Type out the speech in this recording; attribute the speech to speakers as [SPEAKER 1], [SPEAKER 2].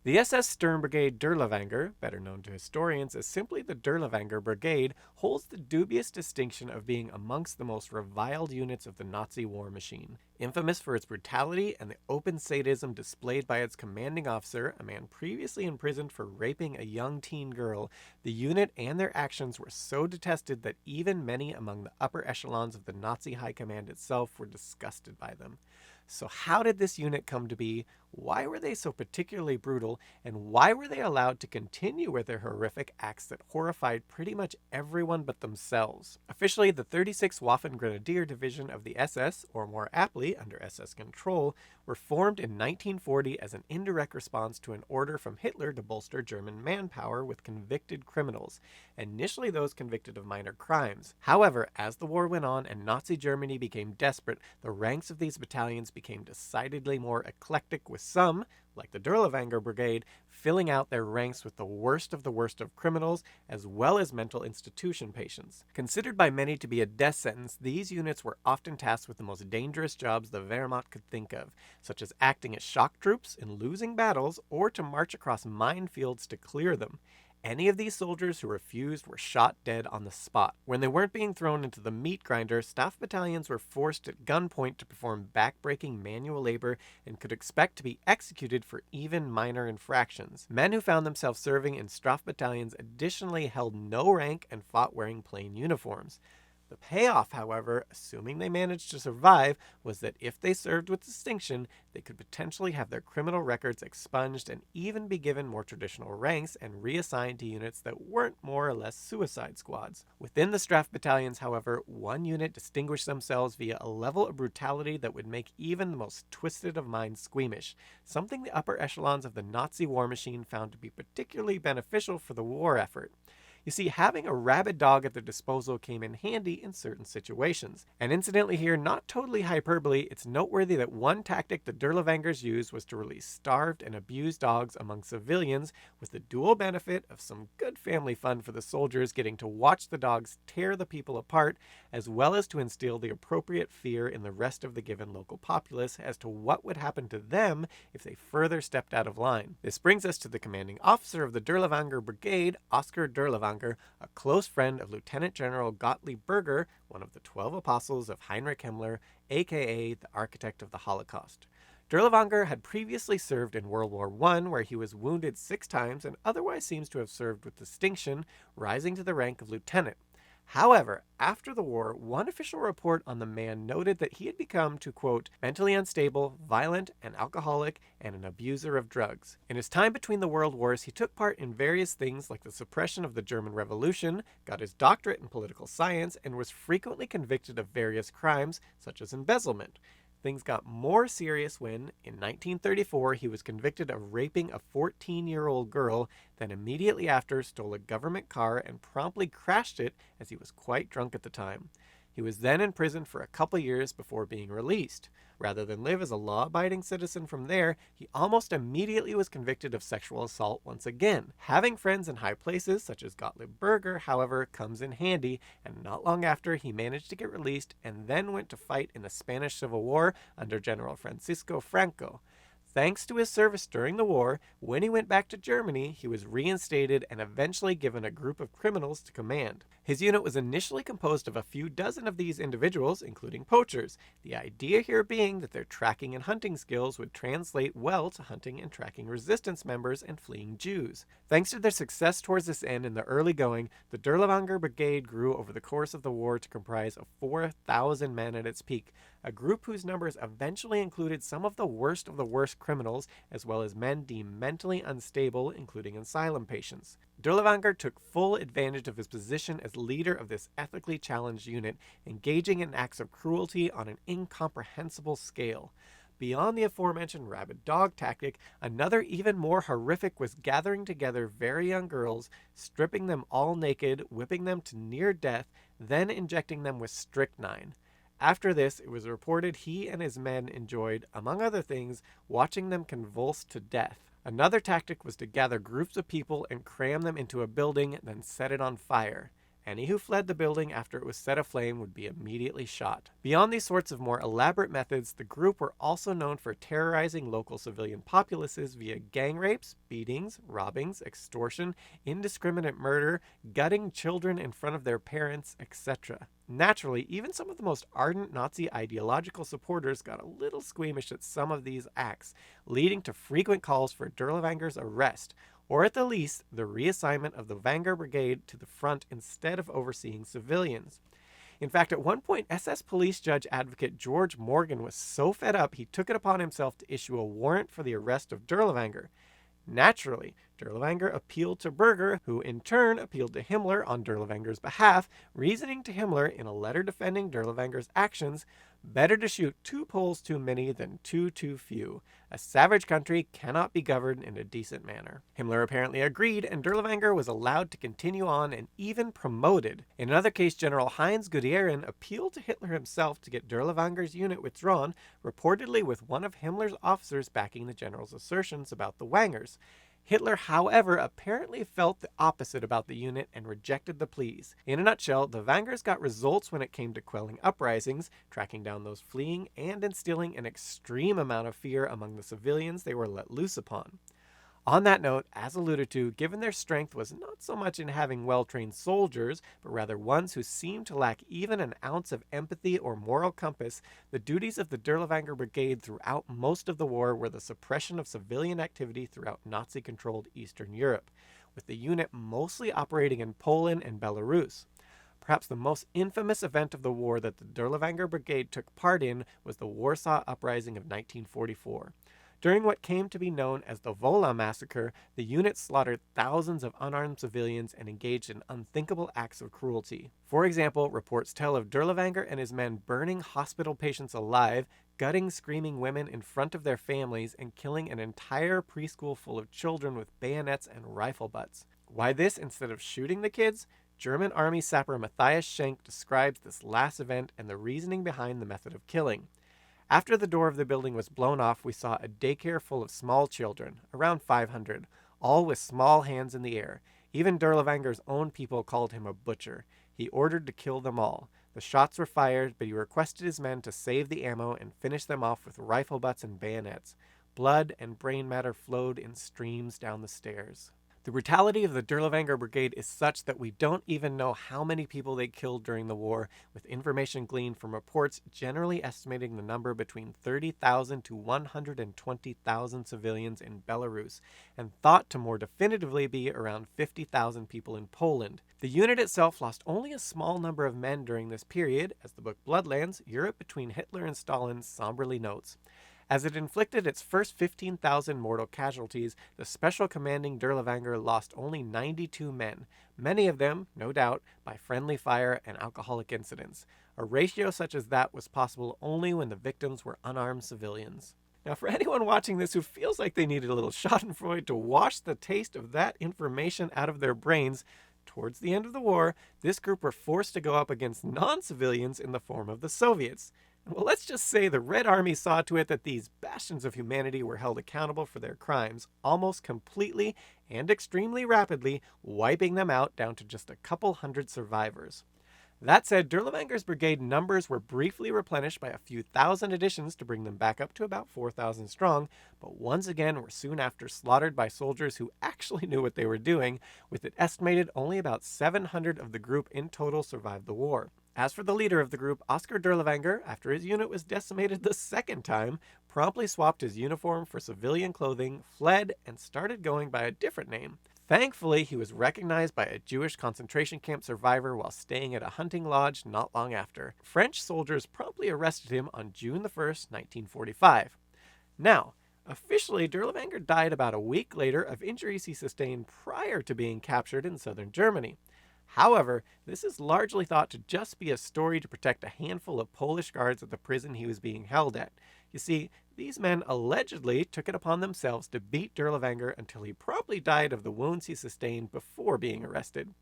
[SPEAKER 1] The SS Sturmbrigade Durlavanger, better known to historians as simply the Durlavanger Brigade, holds the dubious distinction of being amongst the most reviled units of the Nazi war machine. Infamous for its brutality and the open sadism displayed by its commanding officer, a man previously imprisoned for raping a young teen girl, the unit and their actions were so detested that even many among the upper echelons of the Nazi high command itself were disgusted by them. So, how did this unit come to be? Why were they so particularly brutal? And why were they allowed to continue with their horrific acts that horrified pretty much everyone but themselves? Officially, the 36th Waffen Grenadier Division of the SS, or more aptly, under SS control, were formed in 1940 as an indirect response to an order from Hitler to bolster German manpower with convicted criminals, initially those convicted of minor crimes. However, as the war went on and Nazi Germany became desperate, the ranks of these battalions became decidedly more eclectic, with some, like the Durlavanger Brigade, filling out their ranks with the worst of criminals, as well as mental institution patients. Considered by many to be a death sentence, these units were often tasked with the most dangerous jobs the Wehrmacht could think of, such as acting as shock troops in losing battles or to march across minefields to clear them. Any of these soldiers who refused were shot dead on the spot. When they weren't being thrown into the meat grinder, staff battalions were forced at gunpoint to perform backbreaking manual labor and could expect to be executed for even minor infractions. Men who found themselves serving in Straf battalions additionally held no rank and fought wearing plain uniforms. The payoff, however, assuming they managed to survive, was that if they served with distinction, they could potentially have their criminal records expunged and even be given more traditional ranks and reassigned to units that weren't more or less suicide squads. Within the Straf battalions, however, one unit distinguished themselves via a level of brutality that would make even the most twisted of minds squeamish, something the upper echelons of the Nazi war machine found to be particularly beneficial for the war effort. You see, having a rabid dog at their disposal came in handy in certain situations. And incidentally here, not totally hyperbole, it's noteworthy that one tactic the Durlavangers used was to release starved and abused dogs among civilians, with the dual benefit of some good family fun for the soldiers getting to watch the dogs tear the people apart, as well as to instill the appropriate fear in the rest of the given local populace as to what would happen to them if they further stepped out of line. This brings us to the commanding officer of the Durlavanger Brigade, Oskar Durlavanger, a close friend of Lieutenant General Gottlieb Berger, one of the 12 apostles of Heinrich Himmler, aka the architect of the Holocaust. Durlavanger had previously served in World War I, where he was wounded 6 times and otherwise seems to have served with distinction, rising to the rank of lieutenant. However, after the war, one official report on the man noted that he had become, to quote, mentally unstable, violent, and alcoholic, and an abuser of drugs. In his time between the world wars, he took part in various things like the suppression of the German Revolution, got his doctorate in political science, and was frequently convicted of various crimes, such as embezzlement. Things got more serious when, in 1934, he was convicted of raping a 14-year-old girl, then immediately after stole a government car and promptly crashed it as he was quite drunk at the time. He was then in prison for a couple years before being released. Rather than live as a law-abiding citizen from there, he almost immediately was convicted of sexual assault once again. Having friends in high places, such as Gottlieb Berger, however, comes in handy, and not long after, he managed to get released and then went to fight in the Spanish Civil War under General Francisco Franco. Thanks to his service during the war, when he went back to Germany, he was reinstated and eventually given a group of criminals to command. His unit was initially composed of a few dozen of these individuals, including poachers, the idea here being that their tracking and hunting skills would translate well to hunting and tracking resistance members and fleeing Jews. Thanks to their success towards this end in the early going, the Durlavanger Brigade grew over the course of the war to comprise of 4,000 men at its peak, a group whose numbers eventually included some of the worst criminals, as well as men deemed mentally unstable, including asylum patients. Durlavanger took full advantage of his position as leader of this ethically challenged unit, engaging in acts of cruelty on an incomprehensible scale. Beyond the aforementioned rabid dog tactic, another even more horrific was gathering together very young girls, stripping them all naked, whipping them to near death, then injecting them with strychnine. After this, it was reported he and his men enjoyed, among other things, watching them convulse to death. Another tactic was to gather groups of people and cram them into a building, then set it on fire. Any who fled the building after it was set aflame would be immediately shot. Beyond these sorts of more elaborate methods, the group were also known for terrorizing local civilian populaces via gang rapes, beatings, robbings, extortion, indiscriminate murder, gutting children in front of their parents, etc. Naturally, even some of the most ardent Nazi ideological supporters got a little squeamish at some of these acts, leading to frequent calls for Dirlewanger's arrest, or at the least, the reassignment of the Wenger Brigade to the front instead of overseeing civilians. In fact, at one point, SS police judge advocate George Morgan was so fed up he took it upon himself to issue a warrant for the arrest of Dirlewanger. Naturally, Dirlewanger appealed to Berger, who in turn appealed to Himmler on Dirlewanger's behalf, reasoning to Himmler in a letter defending Dirlewanger's actions, "Better to shoot 2 Poles too many than 2 too few. A savage country cannot be governed in a decent manner." Himmler apparently agreed, and Dirlewanger was allowed to continue on and even promoted. In another case, General Heinz Guderian appealed to Hitler himself to get Dirlewanger's unit withdrawn, reportedly with one of Himmler's officers backing the general's assertions about the Wangers. Hitler, however, apparently felt the opposite about the unit and rejected the pleas. In a nutshell, the Wangers got results when it came to quelling uprisings, tracking down those fleeing, and instilling an extreme amount of fear among the civilians they were let loose upon. On that note, as alluded to, given their strength was not so much in having well-trained soldiers, but rather ones who seemed to lack even an ounce of empathy or moral compass, the duties of the Dirlewanger Brigade throughout most of the war were the suppression of civilian activity throughout Nazi-controlled Eastern Europe, with the unit mostly operating in Poland and Belarus. Perhaps the most infamous event of the war that the Dirlewanger Brigade took part in was the Warsaw Uprising of 1944. During what came to be known as the Wola massacre, the unit slaughtered thousands of unarmed civilians and engaged in unthinkable acts of cruelty. For example, reports tell of Dirlewanger and his men burning hospital patients alive, gutting screaming women in front of their families, and killing an entire preschool full of children with bayonets and rifle butts. Why this instead of shooting the kids? German Army sapper Matthias Schenk describes this last event and the reasoning behind the method of killing. After the door of the building was blown off, we saw a daycare full of small children, around 500, all with small hands in the air. Even Dirlewanger's own people called him a butcher. He ordered to kill them all. The shots were fired, but he requested his men to save the ammo and finish them off with rifle butts and bayonets. Blood and brain matter flowed in streams down the stairs. The brutality of the Dirlewanger Brigade is such that we don't even know how many people they killed during the war, with information gleaned from reports generally estimating the number between 30,000 to 120,000 civilians in Belarus, and thought to more definitively be around 50,000 people in Poland. The unit itself lost only a small number of men during this period, as the book Bloodlands, Europe Between Hitler and Stalin somberly notes. As it inflicted its first 15,000 mortal casualties, the special commanding Dirlewanger lost only 92 men, many of them, no doubt, by friendly fire and alcoholic incidents. A ratio such as that was possible only when the victims were unarmed civilians. Now, for anyone watching this who feels like they needed a little schadenfreude to wash the taste of that information out of their brains, towards the end of the war, this group were forced to go up against non-civilians in the form of the Soviets. Well, let's just say the Red Army saw to it that these bastions of humanity were held accountable for their crimes, almost completely and extremely rapidly, wiping them out down to just a couple hundred survivors. That said, Dirlewanger's brigade numbers were briefly replenished by a few thousand additions to bring them back up to about 4,000 strong, but once again were soon after slaughtered by soldiers who actually knew what they were doing, with it estimated only about 700 of the group in total survived the war. As for the leader of the group, Oskar Dirlewanger, after his unit was decimated the second time, promptly swapped his uniform for civilian clothing, fled, and started going by a different name. Thankfully, he was recognized by a Jewish concentration camp survivor while staying at a hunting lodge not long after. French soldiers promptly arrested him on June 1st, 1945. Now, officially, Dirlewanger died about a week later of injuries he sustained prior to being captured in southern Germany. However, this is largely thought to just be a story to protect a handful of Polish guards at the prison he was being held at. You see, these men allegedly took it upon themselves to beat Dirlewanger until he promptly died of the wounds he sustained before being arrested.